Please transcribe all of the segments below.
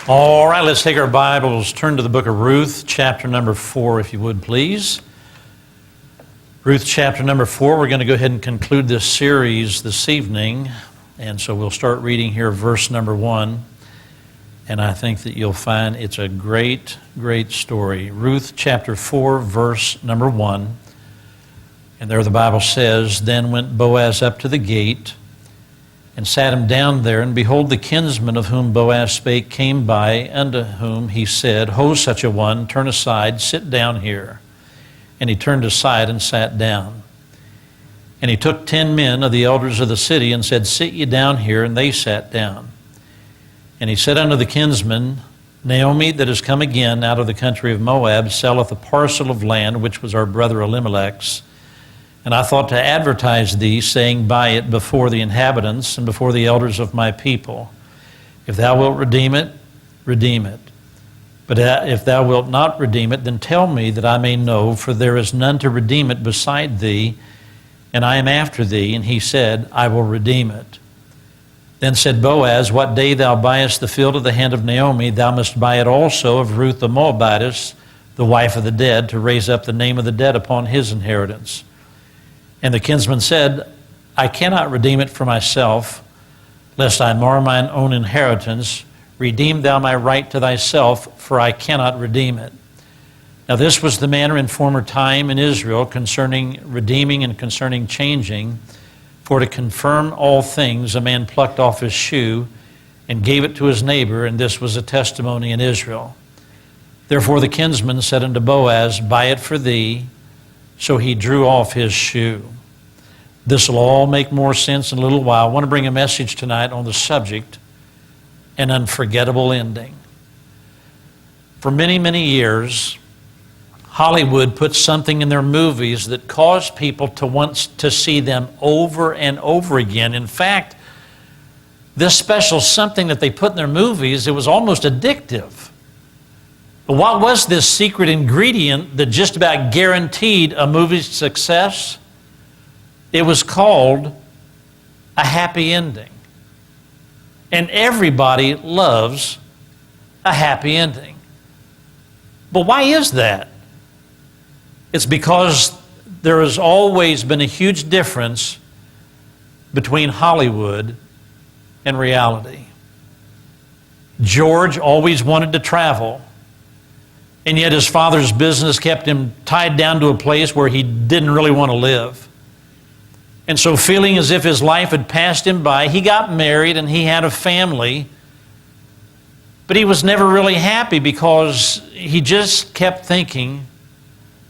All right, let's take our Bibles, turn to the book of Ruth, chapter number 4, if you would, please. Ruth, chapter number 4, we're going to go ahead and conclude this series this evening. And so we'll start reading here verse number 1. And I think that you'll find it's a great, great story. Ruth, chapter 4, verse number 1. And there the Bible says, "Then went Boaz up to the gate, and sat him down there, and behold, the kinsman of whom Boaz spake came by, unto whom he said, Ho, such a one, turn aside, sit down here. And he turned aside and sat down. And he took 10 men of the elders of the city, and said, Sit ye down here, and they sat down. And he said unto the kinsman, Naomi, that is come again out of the country of Moab, selleth a parcel of land, which was our brother Elimelech's. And I thought to advertise thee, saying, Buy it before the inhabitants and before the elders of my people. If thou wilt redeem it, redeem it. But if thou wilt not redeem it, then tell me that I may know, for there is none to redeem it beside thee, and I am after thee. And he said, I will redeem it. Then said Boaz, What day thou buyest the field of the hand of Naomi, thou must buy it also of Ruth the Moabitess, the wife of the dead, to raise up the name of the dead upon his inheritance. And the kinsman said, I cannot redeem it for myself, lest I mar mine own inheritance. Redeem thou my right to thyself, for I cannot redeem it. Now this was the manner in former time in Israel concerning redeeming and concerning changing. For to confirm all things, a man plucked off his shoe and gave it to his neighbor, and this was a testimony in Israel. Therefore the kinsman said unto Boaz, Buy it for thee. So he drew off his shoe. This will all make more sense in a little while. I want to bring a message tonight on the subject, an unforgettable ending. For many, many years, Hollywood put something in their movies that caused people to want to see them over and over again. In fact, this special something that they put in their movies, it was almost addictive. But what was this secret ingredient that just about guaranteed a movie's success? It was called a happy ending. And everybody loves a happy ending. But why is that? It's because there has always been a huge difference between Hollywood and reality. George always wanted to travel, and yet his father's business kept him tied down to a place where he didn't really want to live. And so feeling as if his life had passed him by, he got married and he had a family, but he was never really happy because he just kept thinking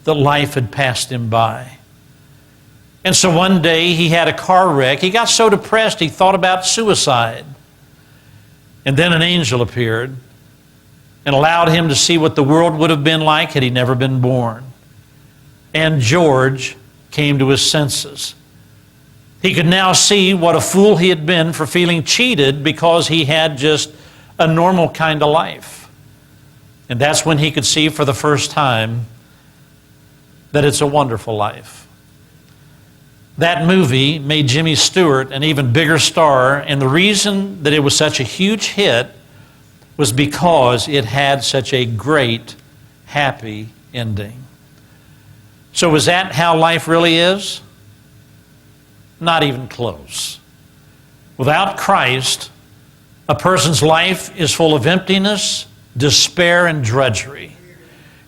that life had passed him by. And so one day he had a car wreck. He got so depressed he thought about suicide. And then an angel appeared and allowed him to see what the world would have been like had he never been born. And George came to his senses. He could now see what a fool he had been for feeling cheated because he had just a normal kind of life. And that's when he could see for the first time that it's a wonderful life. That movie made Jimmy Stewart an even bigger star, and the reason that it was such a huge hit was because it had such a great, happy ending. So is that how life really is? Not even close. Without Christ, a person's life is full of emptiness, despair, and drudgery.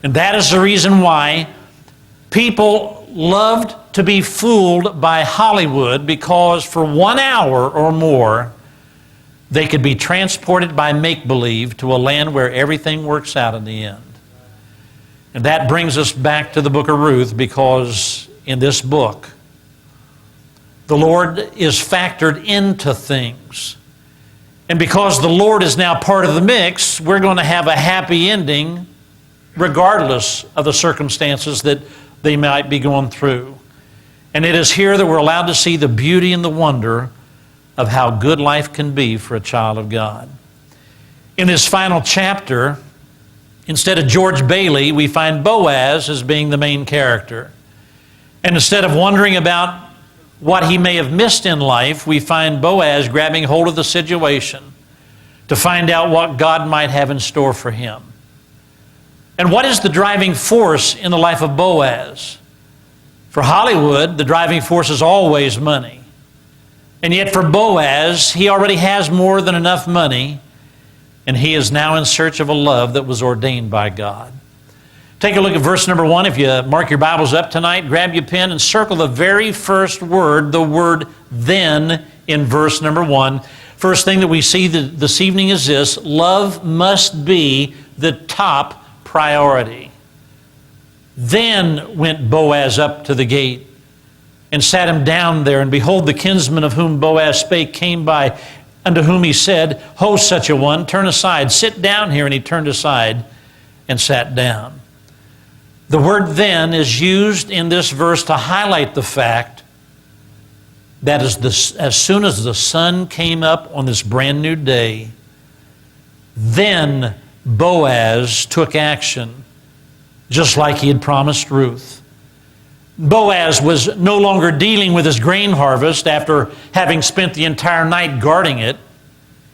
And that is the reason why people loved to be fooled by Hollywood, because for 1 hour or more, they could be transported by make-believe to a land where everything works out in the end. And that brings us back to the book of Ruth, because in this book, the Lord is factored into things. And because the Lord is now part of the mix, we're going to have a happy ending regardless of the circumstances that they might be going through. And it is here that we're allowed to see the beauty and the wonder of how good life can be for a child of God. In this final chapter, instead of George Bailey, we find Boaz as being the main character. And instead of wondering about what he may have missed in life, we find Boaz grabbing hold of the situation. to find out what God might have in store for him. And what is the driving force in the life of Boaz? For Hollywood, the driving force is always money. And yet for Boaz, he already has more than enough money, and he is now in search of a love that was ordained by God. Take a look at verse number 1. If you mark your Bibles up tonight, grab your pen and circle the very first word, the word then, in verse number 1. First thing that we see this evening is this: love must be the top priority. Then went Boaz up to the gate and sat him down there, and behold, the kinsman of whom Boaz spake came by, unto whom he said, Ho, such a one, turn aside, sit down here. And he turned aside and sat down. The word then is used in this verse to highlight the fact that as soon as the sun came up on this brand new day, then Boaz took action, just like he had promised Ruth. Boaz was no longer dealing with his grain harvest after having spent the entire night guarding it.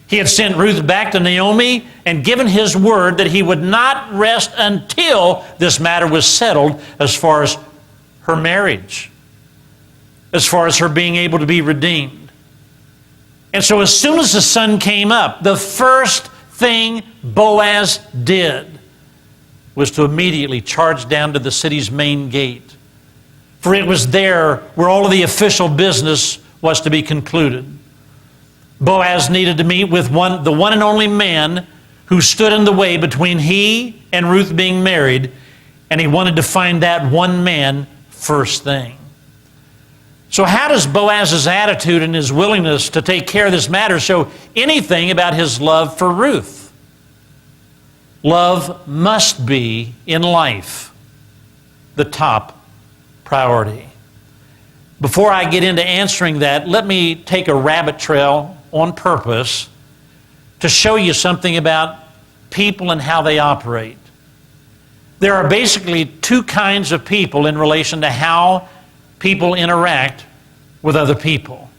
He had sent Ruth back to Naomi and given his word that he would not rest until this matter was settled as far as her marriage, as far as her being able to be redeemed. And so as soon as the sun came up, the first thing Boaz did was to immediately charge down to the city's main gate. For it was there where all of the official business was to be concluded. Boaz needed to meet with the one and only man who stood in the way between he and Ruth being married, and he wanted to find that one man first thing. So how does Boaz's attitude and his willingness to take care of this matter show anything about his love for Ruth? Love must be, in life, the top priority. Before I get into answering that, let me take a rabbit trail on purpose to show you something about people and how they operate. There are basically two kinds of people in relation to how people interact with other people.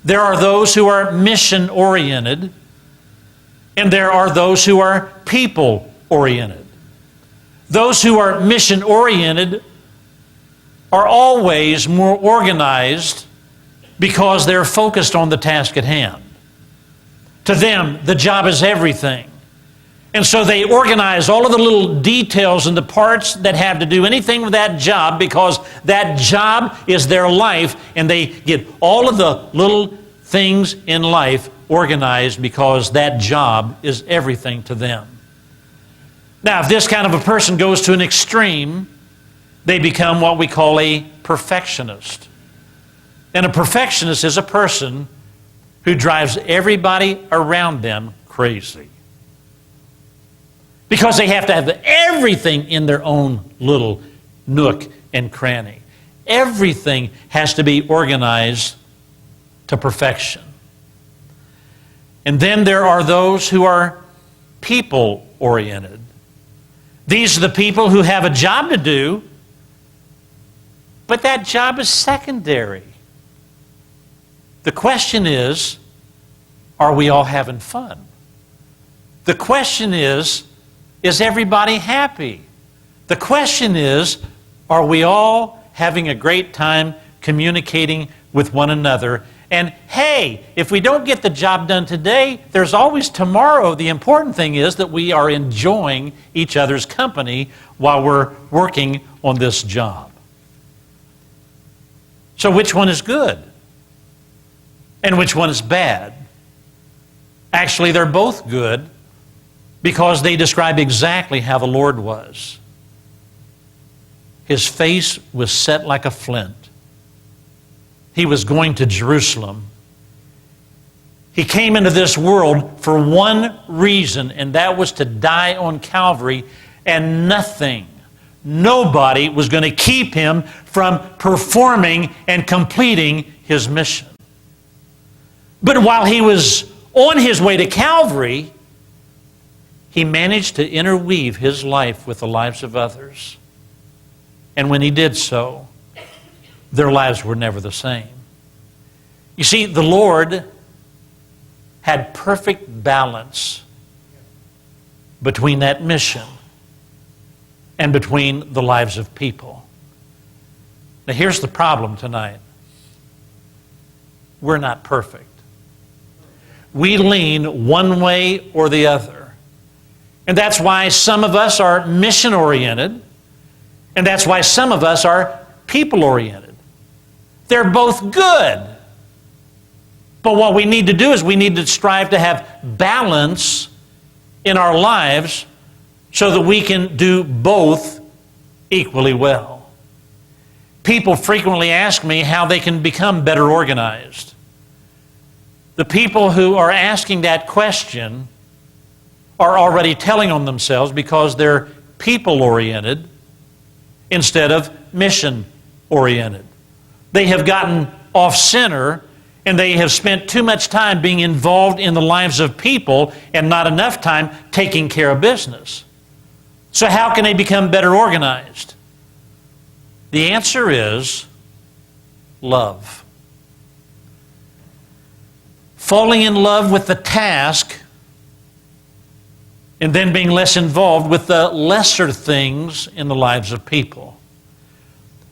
There are those who are mission-oriented, and there are those who are people-oriented. Those who are mission-oriented are always more organized because they're focused on the task at hand. To them, the job is everything. And so they organize all of the little details and the parts that have to do anything with that job because that job is their life, and they get all of the little things in life organized because that job is everything to them. Now, if this kind of a person goes to an extreme, they become what we call a perfectionist. And a perfectionist is a person who drives everybody around them crazy, because they have to have everything in their own little nook and cranny. Everything has to be organized to perfection. And then there are those who are people-oriented. These are the people who have a job to do, but that job is secondary. The question is, are we all having fun? The question is everybody happy? The question is, are we all having a great time communicating with one another? And hey, if we don't get the job done today, there's always tomorrow. The important thing is that we are enjoying each other's company while we're working on this job. So which one is good? And which one is bad? Actually, they're both good because they describe exactly how the Lord was. His face was set like a flint. He was going to Jerusalem. He came into this world for one reason, and that was to die on Calvary, and nobody was going to keep him from performing and completing his mission. But while he was on his way to Calvary, he managed to interweave his life with the lives of others. And when he did so, their lives were never the same. You see, the Lord had perfect balance between that mission and between the lives of people. Now here's the problem tonight. We're not perfect. We lean one way or the other. And that's why some of us are mission-oriented, and that's why some of us are people-oriented. They're both good. But what we need to do is we need to strive to have balance in our lives so that we can do both equally well. People frequently ask me how they can become better organized. The people who are asking that question are already telling on themselves because they're people-oriented instead of mission-oriented. They have gotten off-center and they have spent too much time being involved in the lives of people and not enough time taking care of business. So how can they become better organized? The answer is love. Falling in love with the task and then being less involved with the lesser things in the lives of people.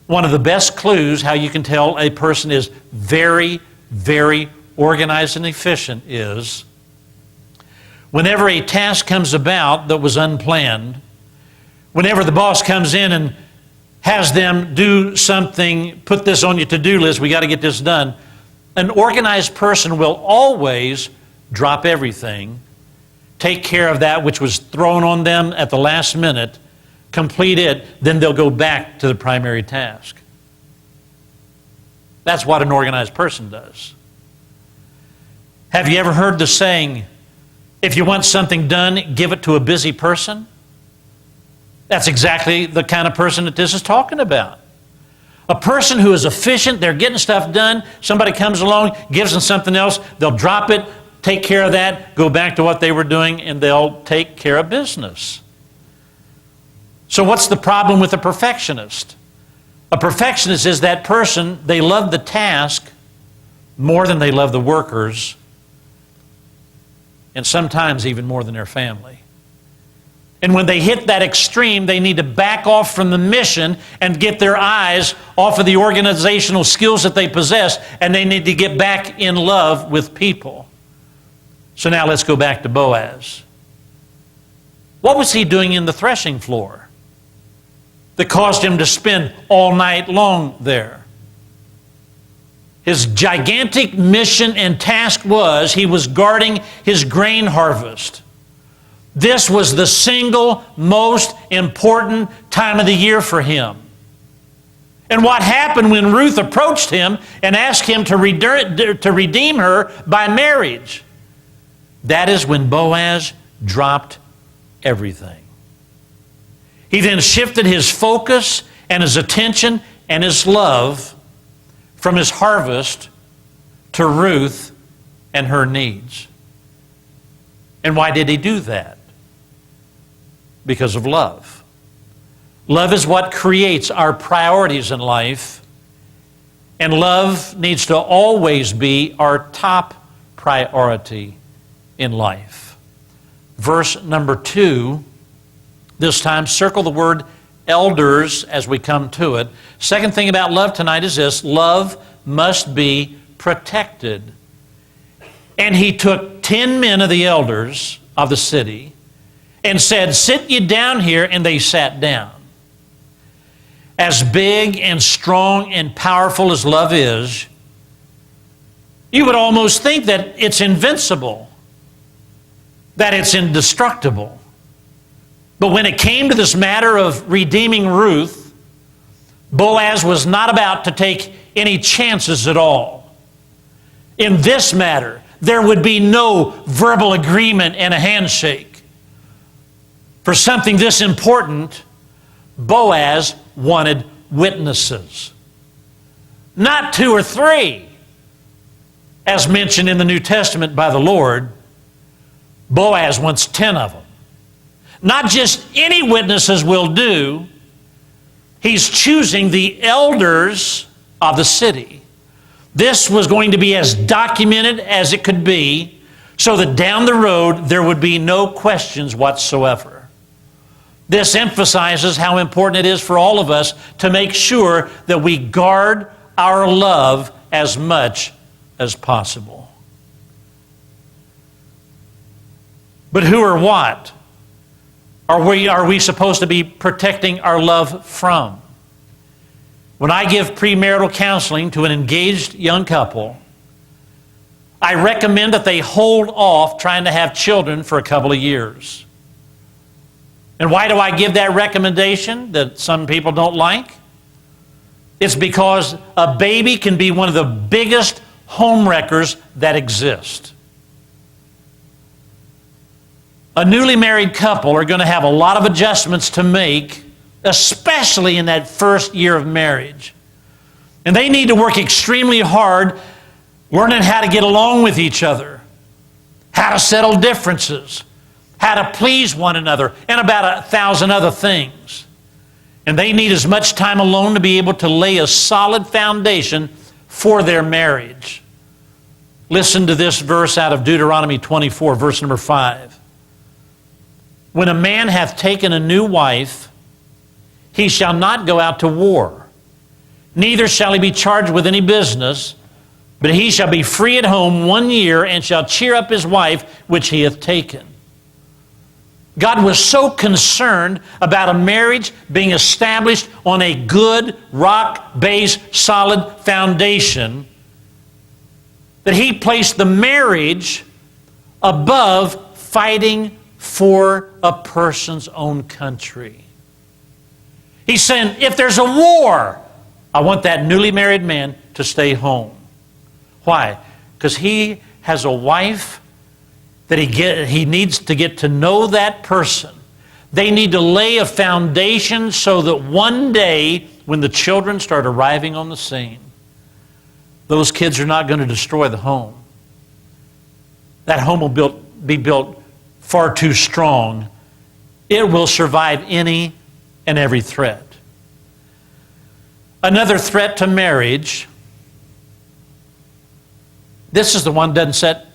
One of the best clues how you can tell a person is very, very organized and efficient is whenever a task comes about that was unplanned, whenever the boss comes in and has them do something, put this on your to-do list, we got to get this done, an organized person will always drop everything, take care of that which was thrown on them at the last minute, complete it, then they'll go back to the primary task. That's what an organized person does. Have you ever heard the saying, if you want something done, give it to a busy person? That's exactly the kind of person that this is talking about. A person who is efficient, they're getting stuff done, somebody comes along, gives them something else, they'll drop it, take care of that, go back to what they were doing, and they'll take care of business. So what's the problem with a perfectionist? A perfectionist is that person, they love the task more than they love the workers, and sometimes even more than their family. And when they hit that extreme, they need to back off from the mission and get their eyes off of the organizational skills that they possess, and they need to get back in love with people. So now let's go back to Boaz. What was he doing in the threshing floor that caused him to spend all night long there? His gigantic mission and task was he was guarding his grain harvest. This was the single most important time of the year for him. And what happened when Ruth approached him and asked him to redeem her by marriage? That is when Boaz dropped everything. He then shifted his focus and his attention and his love from his harvest to Ruth and her needs. And why did he do that? Because of love. Love is what creates our priorities in life, and love needs to always be our top priority in life. Verse number 2, this time circle the word elders as we come to it. Second thing about love tonight is this: love must be protected. And he took 10 men of the elders of the city and said, sit you down here, and they sat down. As big and strong and powerful as love is, you would almost think that it's invincible, that it's indestructible. But when it came to this matter of redeeming Ruth, Boaz was not about to take any chances at all. In this matter, there would be no verbal agreement and a handshake. For something this important, Boaz wanted witnesses. Not 2 or 3, as mentioned in the New Testament by the Lord. Boaz wants 10 of them. Not just any witnesses will do. He's choosing the elders of the city. This was going to be as documented as it could be, so that down the road there would be no questions whatsoever. This emphasizes how important it is for all of us to make sure that we guard our love as much as possible. But who or what are we supposed to be protecting our love from? When I give premarital counseling to an engaged young couple, I recommend that they hold off trying to have children for a couple of years. And why do I give that recommendation that some people don't like? It's because a baby can be one of the biggest home wreckers that exist. A newly married couple are going to have a lot of adjustments to make, especially in that first year of marriage. And they need to work extremely hard learning how to get along with each other, how to settle differences, how to please one another, and about 1,000 other things. And they need as much time alone to be able to lay a solid foundation for their marriage. Listen to this verse out of Deuteronomy 24, verse number 5. When a man hath taken a new wife, he shall not go out to war, neither shall he be charged with any business, but he shall be free at home 1 year, and shall cheer up his wife which he hath taken. God was so concerned about a marriage being established on a good, rock-based, solid foundation that he placed the marriage above fighting for a person's own country. He's saying, if there's a war, I want that newly married man to stay home. Why? Because he has a wife that he needs to get to know that person. They need to lay a foundation so that one day, when the children start arriving on the scene, those kids are not going to destroy the home. That home will be built far too strong. It will survive any and every threat. Another threat to marriage, this is the one that doesn't set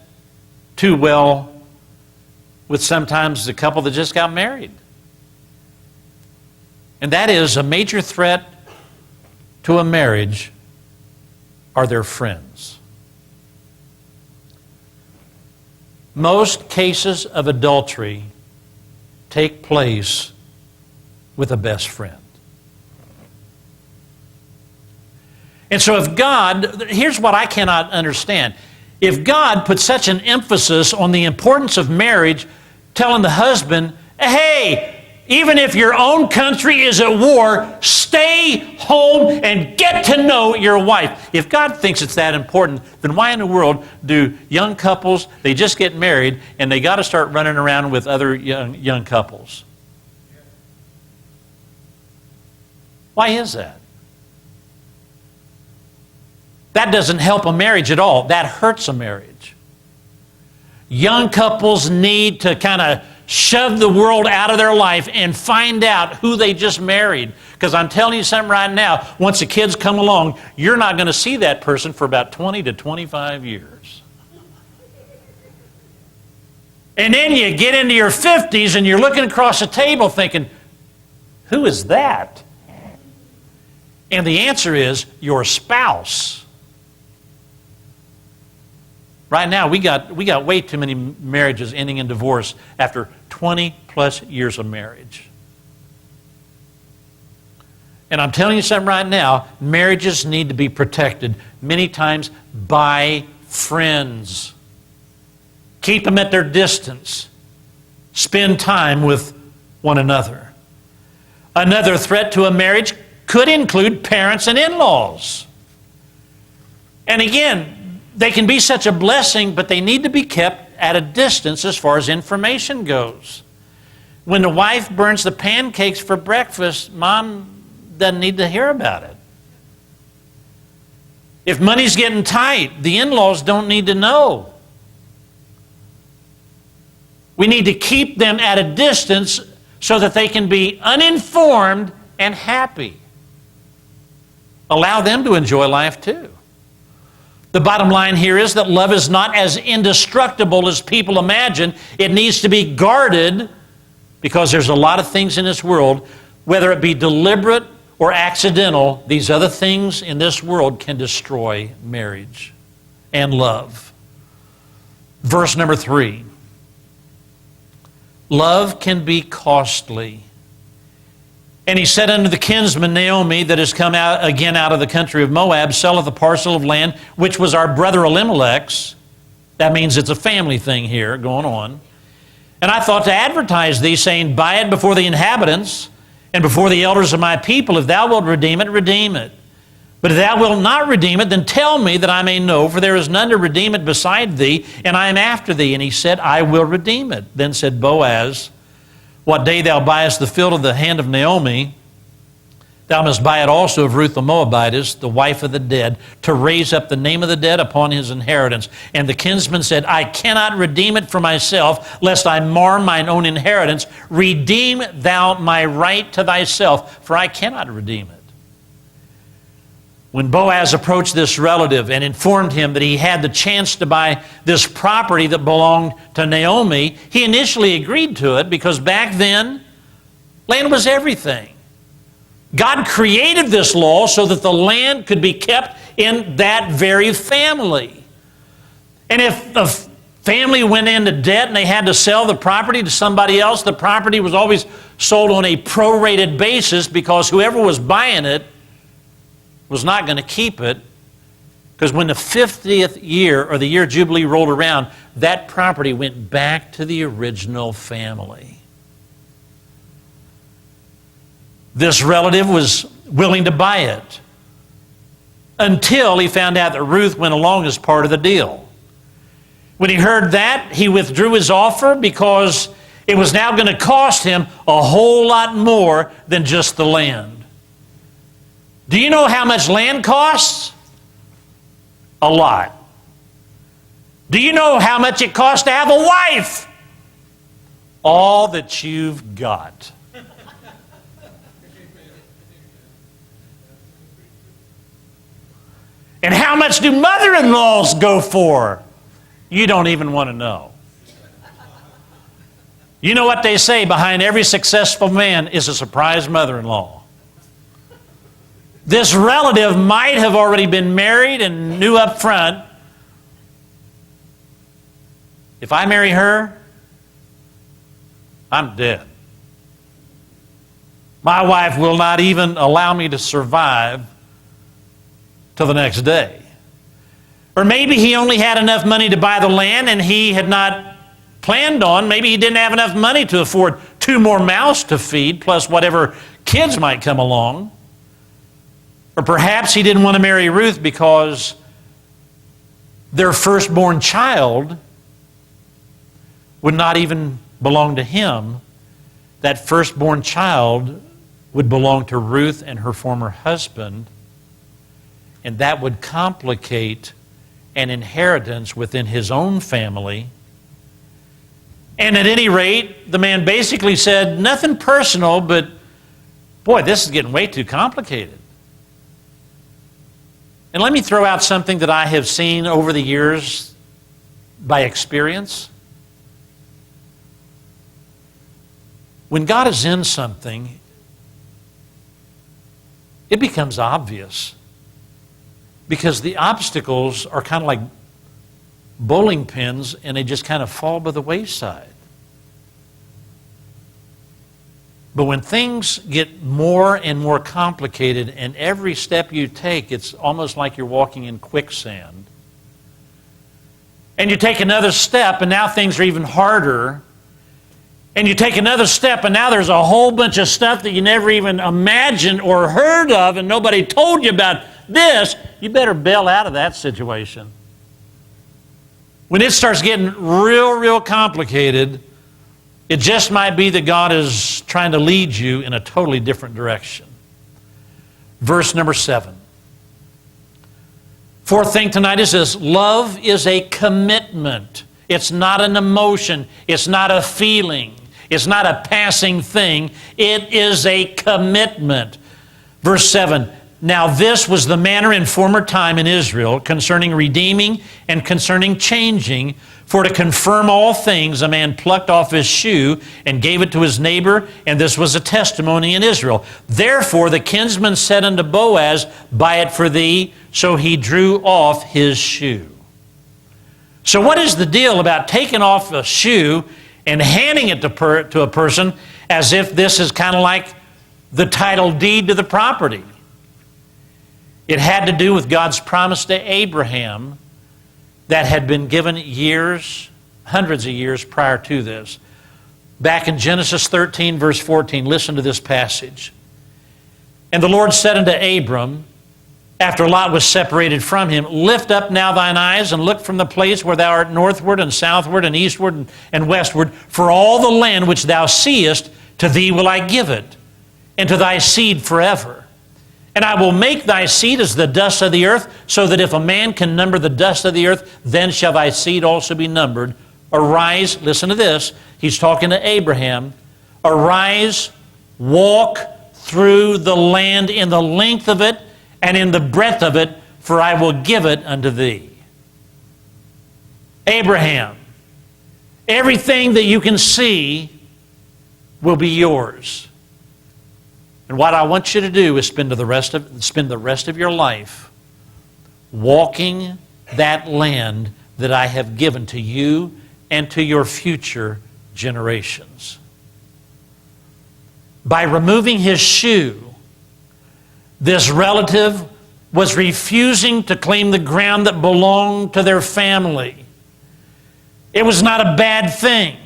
too well with sometimes the couple that just got married. And that is a major threat to a marriage are their friends. Most cases of adultery take place with a best friend. And so if God, here's what I cannot understand. If God put such an emphasis on the importance of marriage, telling the husband, hey, even if your own country is at war, stay home and get to know your wife. If God thinks it's that important, then why in the world do young couples, they just get married and they got to start running around with other young couples? Why is that? That doesn't help a marriage at all. That hurts a marriage. Young couples need to kind of shove the world out of their life and find out who they just married. Because I'm telling you something right now, once the kids come along, you're not going to see that person for about 20 to 25 years. And then you get into your 50s and you're looking across the table thinking, who is that? And the answer is your spouse. Right now, we got way too many marriages ending in divorce after 20 plus years of marriage. And I'm telling you something right now, marriages need to be protected many times by friends. Keep them at their distance. Spend time with one another. Another threat to a marriage could include parents and in-laws. And again, they can be such a blessing, but they need to be kept at a distance as far as information goes. When the wife burns the pancakes for breakfast, mom doesn't need to hear about it. If money's getting tight, the in-laws don't need to know. We need to keep them at a distance so that they can be uninformed and happy. Allow them to enjoy life too. The bottom line here is that love is not as indestructible as people imagine. It needs to be guarded because there's a lot of things in this world, whether it be deliberate or accidental, these other things in this world can destroy marriage and love. Verse number 3. Love can be costly. And he said unto the kinsman Naomi that is come out again out of the country of Moab, selleth a parcel of land, which was our brother Elimelech's. That means it's a family thing here going on. And I thought to advertise thee, saying, buy it before the inhabitants and before the elders of my people. If thou wilt redeem it, redeem it. But if thou wilt not redeem it, then tell me that I may know, for there is none to redeem it beside thee, and I am after thee. And he said, I will redeem it. Then said Boaz, what day thou buyest the field of the hand of Naomi, thou must buy it also of Ruth the Moabitess, the wife of the dead, to raise up the name of the dead upon his inheritance. And the kinsman said, I cannot redeem it for myself, lest I mar mine own inheritance. Redeem thou my right to thyself, for I cannot redeem it. When Boaz approached this relative and informed him that he had the chance to buy this property that belonged to Naomi, he initially agreed to it because back then, land was everything. God created this law so that the land could be kept in that very family. And if the family went into debt and they had to sell the property to somebody else, the property was always sold on a prorated basis because whoever was buying it was not going to keep it, because when the 50th year or the year Jubilee rolled around, that property went back to the original family. This relative was willing to buy it until he found out that Ruth went along as part of the deal. When he heard that, he withdrew his offer because it was now going to cost him a whole lot more than just the land. Do you know how much land costs? A lot. Do you know how much it costs to have a wife? All that you've got. And how much do mother-in-laws go for? You don't even want to know. You know what they say, behind every successful man is a surprise mother-in-law. This relative might have already been married and knew up front, if I marry her, I'm dead. My wife will not even allow me to survive till the next day. Or maybe he only had enough money to buy the land and he had not planned on, maybe he didn't have enough money to afford 2 more mouths to feed, plus whatever kids might come along. Or perhaps he didn't want to marry Ruth because their firstborn child would not even belong to him. That firstborn child would belong to Ruth and her former husband, and that would complicate an inheritance within his own family. And at any rate, the man basically said, nothing personal, but boy, this is getting way too complicated. And let me throw out something that I have seen over the years by experience. When God is in something, it becomes obvious because the obstacles are kind of like bowling pins and they just kind of fall by the wayside. But when things get more and more complicated and every step you take, it's almost like you're walking in quicksand. And you take another step and now things are even harder. And you take another step and now there's a whole bunch of stuff that you never even imagined or heard of and nobody told you about this. You better bail out of that situation. When it starts getting real complicated, it just might be that God is trying to lead you in a totally different direction. Verse number 7. Fourth thing tonight is this: love is a commitment. It's not an emotion. It's not a feeling. It's not a passing thing. It is a commitment. Verse 7, Now this was the manner in former time in Israel concerning redeeming and concerning changing. For to confirm all things, a man plucked off his shoe and gave it to his neighbor, and this was a testimony in Israel. Therefore the kinsman said unto Boaz, Buy it for thee. So he drew off his shoe. So what is the deal about taking off a shoe and handing it to a person as if this is kind of like the title deed to the property? It had to do with God's promise to Abraham that had been given years, hundreds of years prior to this. Back in Genesis 13, verse 14, listen to this passage. And the Lord said unto Abram, after Lot was separated from him, Lift up now thine eyes and look from the place where thou art northward and southward and eastward and westward, for all the land which thou seest, to thee will I give it, and to thy seed forever. And I will make thy seed as the dust of the earth, so that if a man can number the dust of the earth, then shall thy seed also be numbered. Arise, listen to this, he's talking to Abraham. Arise, walk through the land in the length of it and in the breadth of it, for I will give it unto thee. Abraham, everything that you can see will be yours. And what I want you to do is spend the rest of your life walking that land that I have given to you and to your future generations. By removing his shoe, this relative was refusing to claim the ground that belonged to their family. It was not a bad thing.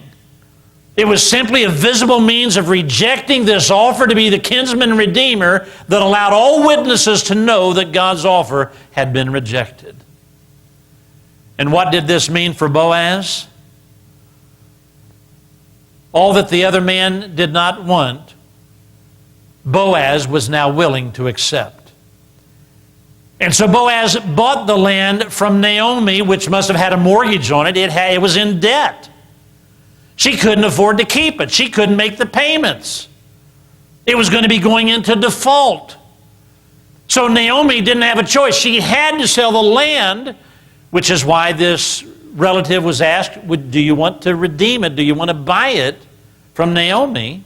It was simply a visible means of rejecting this offer to be the kinsman and redeemer that allowed all witnesses to know that God's offer had been rejected. And what did this mean for Boaz? All that the other man did not want, Boaz was now willing to accept. And so Boaz bought the land from Naomi, which must have had a mortgage on it. It was in debt. She couldn't afford to keep it. She couldn't make the payments. It was going to be going into default. So Naomi didn't have a choice. She had to sell the land, which is why this relative was asked, do you want to redeem it? Do you want to buy it from Naomi?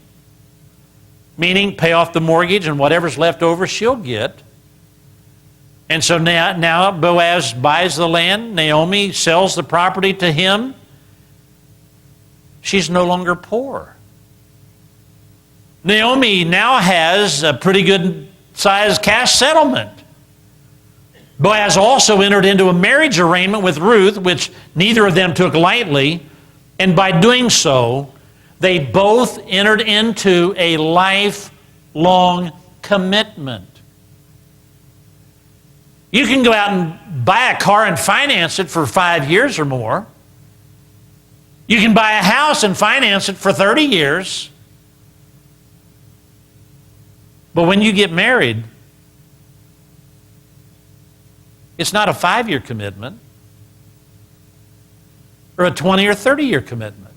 Meaning pay off the mortgage and whatever's left over she'll get. And so now Boaz buys the land. Naomi sells the property to him. She's no longer poor. Naomi now has a pretty good sized cash settlement. Boaz also entered into a marriage arrangement with Ruth, which neither of them took lightly. And by doing so, they both entered into a lifelong commitment. You can go out and buy a car and finance it for 5 years or more. You can buy a house and finance it for 30 years. But when you get married, it's not a 5-year commitment or a 20 or 30-year commitment.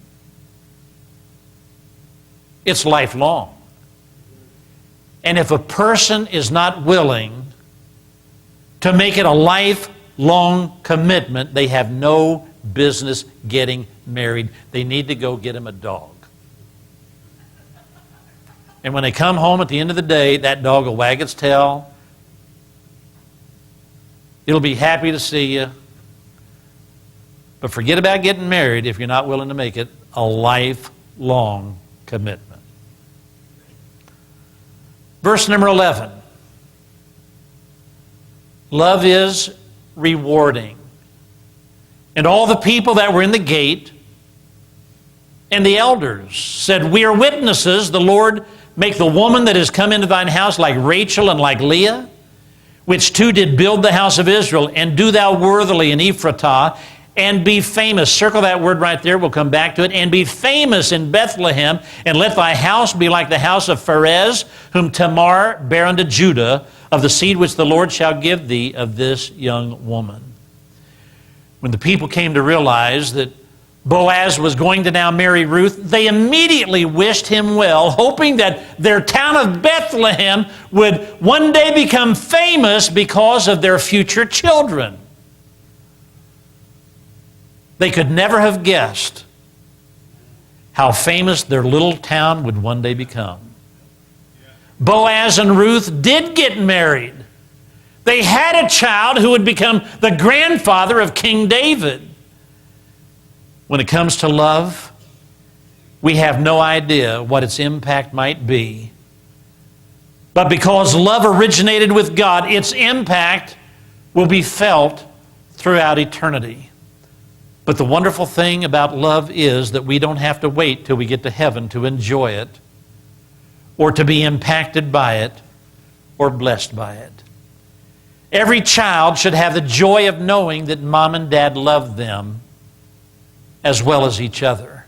It's lifelong. And if a person is not willing to make it a lifelong commitment, they have no business getting married. They need to go get him a dog. And when they come home at the end of the day, that dog will wag its tail. It'll be happy to see you. But forget about getting married if you're not willing to make it a lifelong commitment. Verse number 11. Love is rewarding. And all the people that were in the gate and the elders said, We are witnesses, the Lord make the woman that has come into thine house like Rachel and like Leah, which two did build the house of Israel, and do thou worthily in Ephratah, and be famous. Circle that word right there, we'll come back to it. And be famous in Bethlehem, and let thy house be like the house of Pharez, whom Tamar bare unto Judah, of the seed which the Lord shall give thee of this young woman. When the people came to realize that Boaz was going to now marry Ruth, they immediately wished him well, hoping that their town of Bethlehem would one day become famous because of their future children. They could never have guessed how famous their little town would one day become. Boaz and Ruth did get married. They had a child who would become the grandfather of King David. When it comes to love, we have no idea what its impact might be. But because love originated with God, its impact will be felt throughout eternity. But the wonderful thing about love is that we don't have to wait till we get to heaven to enjoy it, or to be impacted by it, or blessed by it. Every child should have the joy of knowing that mom and dad love them as well as each other.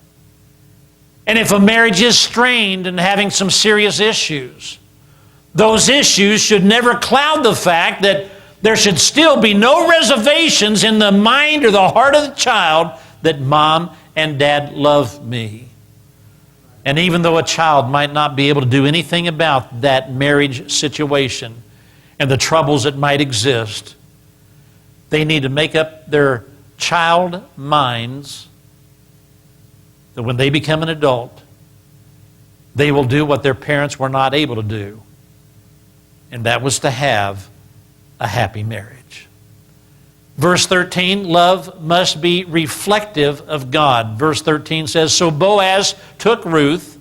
And if a marriage is strained and having some serious issues, those issues should never cloud the fact that there should still be no reservations in the mind or the heart of the child that mom and dad love me. And even though a child might not be able to do anything about that marriage situation and the troubles that might exist, they need to make up their child minds that when they become an adult, they will do what their parents were not able to do. And that was to have a happy marriage. Verse 13, love must be reflective of God. Verse 13 says, so Boaz took Ruth,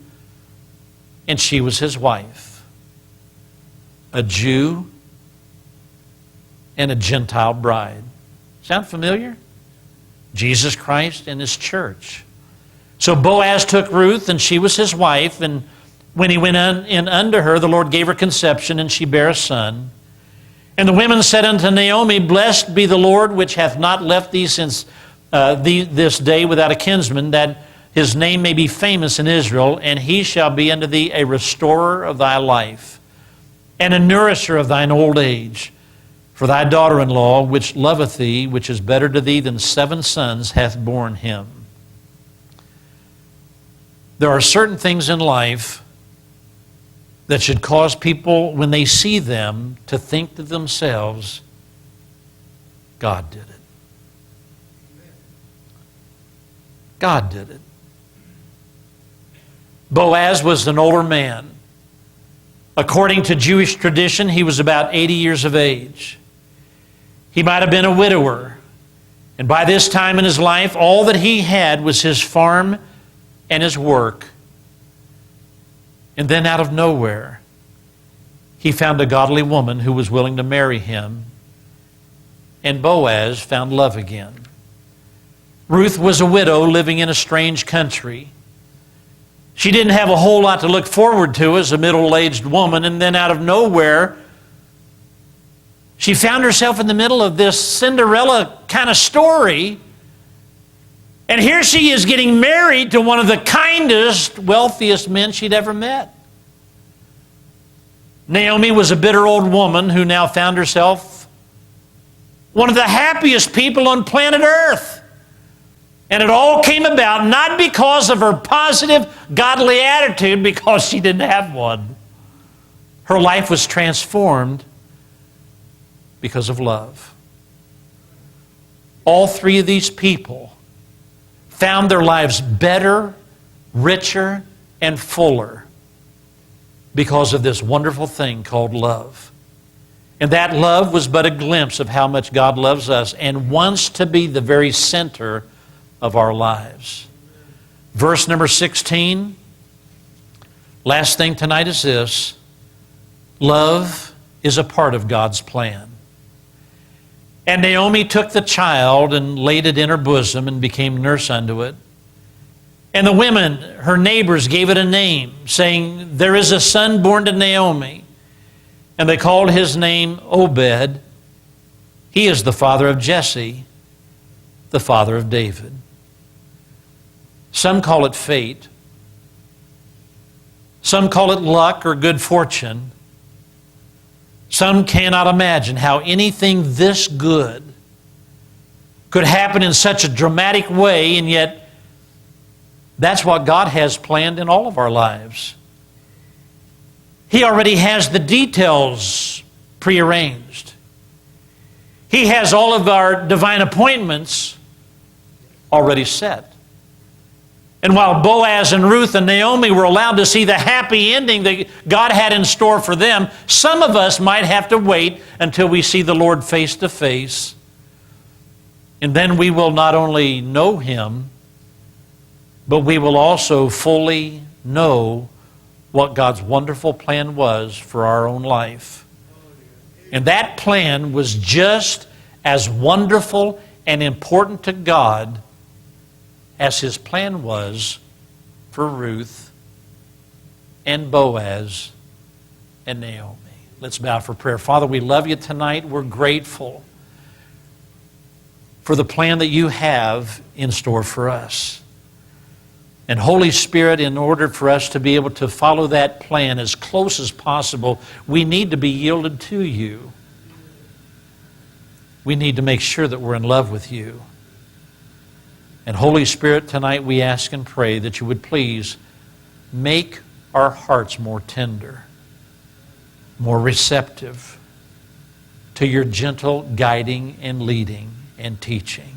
and she was his wife, a Jew and a Gentile bride. Sound familiar? Jesus Christ and his church. So Boaz took Ruth, and she was his wife, and when he went in unto her, the Lord gave her conception, and she bare a son. And the women said unto Naomi, blessed be the Lord, which hath not left thee since this day without a kinsman, that his name may be famous in Israel, and he shall be unto thee a restorer of thy life, and a nourisher of thine old age. For thy daughter-in-law, which loveth thee, which is better to thee than 7 sons, hath borne him. There are certain things in life that should cause people, when they see them, to think to themselves, God did it. God did it. Boaz was an older man. According to Jewish tradition, he was about 80 years of age. He might have been a widower. And by this time in his life, all that he had was his farm and his work. And then out of nowhere, he found a godly woman who was willing to marry him. And Boaz found love again. Ruth was a widow living in a strange country. She didn't have a whole lot to look forward to as a middle-aged woman, and then out of nowhere, she found herself in the middle of this Cinderella kind of story. And here she is getting married to one of the kindest, wealthiest men she'd ever met. Naomi was a bitter old woman who now found herself one of the happiest people on planet Earth. And it all came about not because of her positive, godly attitude, because she didn't have one. Her life was transformed because of love. All three of these people found their lives better, richer, and fuller because of this wonderful thing called love. And that love was but a glimpse of how much God loves us and wants to be the very center of our lives. Verse number 16, last thing tonight is this: love is a part of God's plan. And Naomi took the child and laid it in her bosom and became nurse unto it. And the women, her neighbors, gave it a name, saying, there is a son born to Naomi. And they called his name Obed. He is the father of Jesse, the father of David. Some call it fate. Some call it luck or good fortune. Some cannot imagine how anything this good could happen in such a dramatic way, and yet That's what God has planned in all of our lives. He already has the details prearranged. He has all of our divine appointments already set. And while Boaz and Ruth and Naomi were allowed to see the happy ending that God had in store for them, some of us might have to wait until we see the Lord face to face. And then we will not only know Him, but we will also fully know what God's wonderful plan was for our own life. And that plan was just as wonderful and important to God as His plan was for Ruth and Boaz and Naomi. Let's bow for prayer. Father, we love You tonight. We're grateful for the plan that You have in store for us. And Holy Spirit, in order for us to be able to follow that plan as close as possible, we need to be yielded to You. We need to make sure that we're in love with You. And Holy Spirit, tonight we ask and pray that You would please make our hearts more tender, more receptive to Your gentle guiding and leading and teaching.